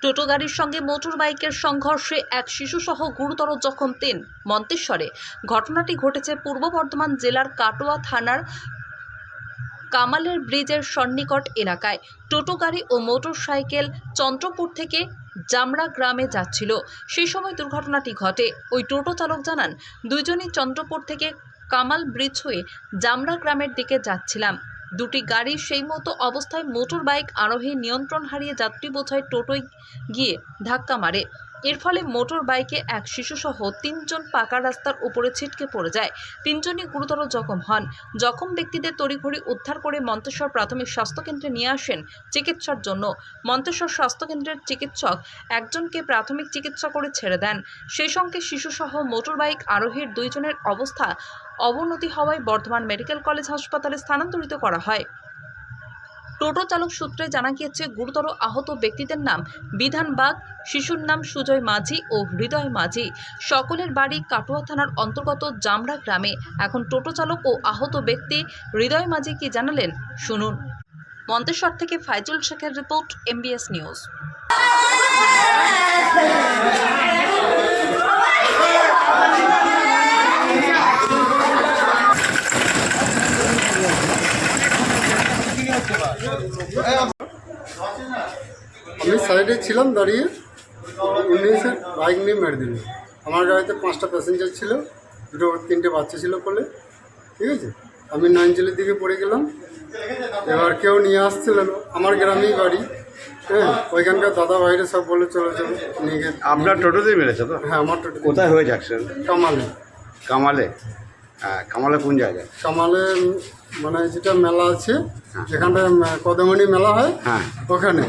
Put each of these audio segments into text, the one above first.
টোটো গাড়ির সঙ্গে মোটর বাইকের সংঘর্ষে এক শিশুসহ গুরুতর জখম ৩ মন্তেশ্বরে। ঘটনাটি ঘটেছে পূর্ব বর্ধমান জেলার কাটোয়া থানার কামালের ব্রিজের সন্নিকট এলাকায়। টোটো গাড়ি ও মোটর সাইকেল চন্দ্রপুর থেকে জামরা গ্রামে যাচ্ছিল, সেই সময় দুর্ঘটনাটি ঘটে। ওই টোটো চালক জানান, দুইজনই চন্দ্রপুর থেকে কামাল ব্রিজ হয়ে জামরা গ্রামের দিকে যাচ্ছিলাম। দুটি গাড়ি সেই মতো অবস্থায় মোটর বাইক আরোহী নিয়ন্ত্রণ হারিয়ে যাত্রী বোঝাই টোটোয় গিয়ে ধাক্কা মারে। এর ফলে মোটর বাইকে এক শিশুসহ ৩ জন পাকা রাস্তার উপরে ছিটকে পড়ে যায়। ৩ জনই গুরুতর জখম হন। জখম ব্যক্তিদের তড়িঘড়ি উদ্ধার করে মন্তেশ্বর প্রাথমিক স্বাস্থ্যকেন্দ্রে নিয়ে আসেন চিকিৎসার জন্য। মন্তেশ্বর স্বাস্থ্যকেন্দ্রের চিকিৎসক একজনকে প্রাথমিক চিকিৎসা করে ছেড়ে দেন। সেই সঙ্গে শিশুসহ মোটর বাইক আরোহীর 2 জনের অবস্থা অবনতি হওয়ায় বর্ধমান মেডিকেল কলেজ হাসপাতালে স্থানান্তরিত করা হয়। টোটো চালক সূত্রে জানা গিয়েছে, গুরুতর আহত ব্যক্তিদের নাম বিধান বাগ, শিশুর নাম সুজয় মাঝি ও হৃদয় মাঝি। সকলের বাড়ি কাটোয়া থানার অন্তর্গত জামরা গ্রামে। এখন টোটো চালক ও আহত ব্যক্তি হৃদয় মাঝি কি জানালেন শুনুন। মন্তেশ্বর থেকে ফাইজুল শেখের রিপোর্ট, MBS নিউজ। আমি সাইডে ছিলাম দাঁড়িয়ে, উনি এসে বাইক নিয়ে মেরে দিল। আমার গাড়িতে 5টা প্যাসেঞ্জার ছিল, 3টে বাচ্চা ছিল কোলে, ঠিক আছে। আমি নাইনজেলের দিকে পড়ে গেলাম। এবার কেউ নিয়ে আসছিল না, আমার গ্রামেই বাড়ি। হ্যাঁ, ওইখানকার দাদা ভাইরা সব বলে চলে যাবে নিয়ে গেছে। আপনার টোটোতেই মেরেছে তো? হ্যাঁ, আমার টোটো। কোথায় হয়েছে অ্যাক্সিডেন্ট? কামালে। কামালে? হ্যাঁ, কামালে কোন জায়গায়? কামালে মানে যেটা মেলা আছে, যেখানটায় কদমণি মেলা হয়, হ্যাঁ, ওখানে।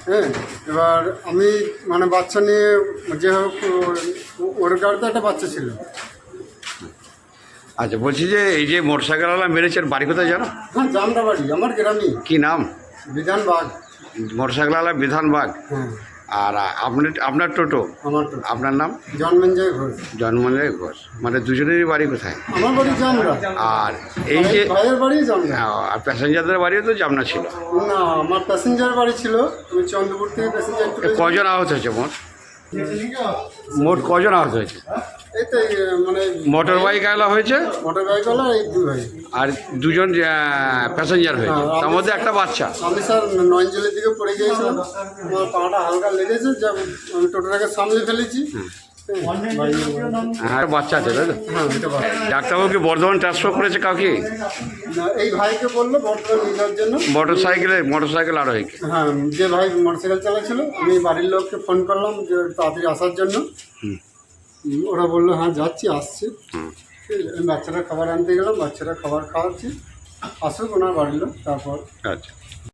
হ্যাঁ, এবার আমি মানে বাচ্চা নিয়ে, যে হোক ওর গাড়িতে একটা বাচ্চা ছিল। আচ্ছা, বলছি যে এই যে মোটরসাইকেলওয়ালা মেরেছে, বাড়ি কোথায় জানো? হ্যাঁ, জামরা বাড়ি, আমার গ্রামই। কি নাম? বিধান বাগ। মোটরসাইকেলওয়ালা বিধান বাগ। হ্যাঁ, আর আপনার টোটো? আমার টোটো। আপনার নাম? জন্মেঞ্জয় ঘোষ। জন্মঞ্জয় ঘোষ। মানে দুজনেরই বাড়ি কোথায়? আমার বাড়ি জামরা। আর এই যে ভাইয়ের বাড়ি জামরা। আর প্যাসেঞ্জারদের বাড়িও তো জামনা ছিল? না, আমার প্যাসেঞ্জার বাড়ি ছিল, আমি চন্দ্রপুর থেকে প্যাসেঞ্জার তুলে। কজন আহত হয়েছে মোট কজন আহত হয়েছে? এই তো মানে মোটর বাইকওয়ালা হয়েছে, মোটর বাইকওয়ালা এই 2 ভাই, আর 2 জন প্যাসেঞ্জার হয়েছে, তার মধ্যে একটা বাচ্চা। আমি স্যার নয়নজলের দিকে পড়ে গিয়েছিলাম, আমার পাটা হালকা লেগেছে, যে আমি টোটোটাকে সামলে ফেলেছি। হ্যাঁ, বাচ্চা আছে তাই তো? হ্যাঁ, এটা বাচ্চা। ডাক্তারবাবুকে বর্ধমান ট্রান্সফার করেছে কাউকে? না, এই ভাইকে বললো বর্তমান নেওয়ার জন্য। মোটরসাইকেল আরোহীকে? হ্যাঁ, যে ভাই মোটরসাইকেল চালাচ্ছিল, আমি বাড়ির লোককে ফোন করলাম যে তাড়াতাড়ি আসার জন্য। ওরা বললো হ্যাঁ যাচ্ছি, আসছি। আমি বাচ্চারা খাবার আনতে গেলাম, বাচ্চারা খাবার খাওয়াচ্ছি, আসুক ওনার বাড়ির লোক, তারপর। আচ্ছা।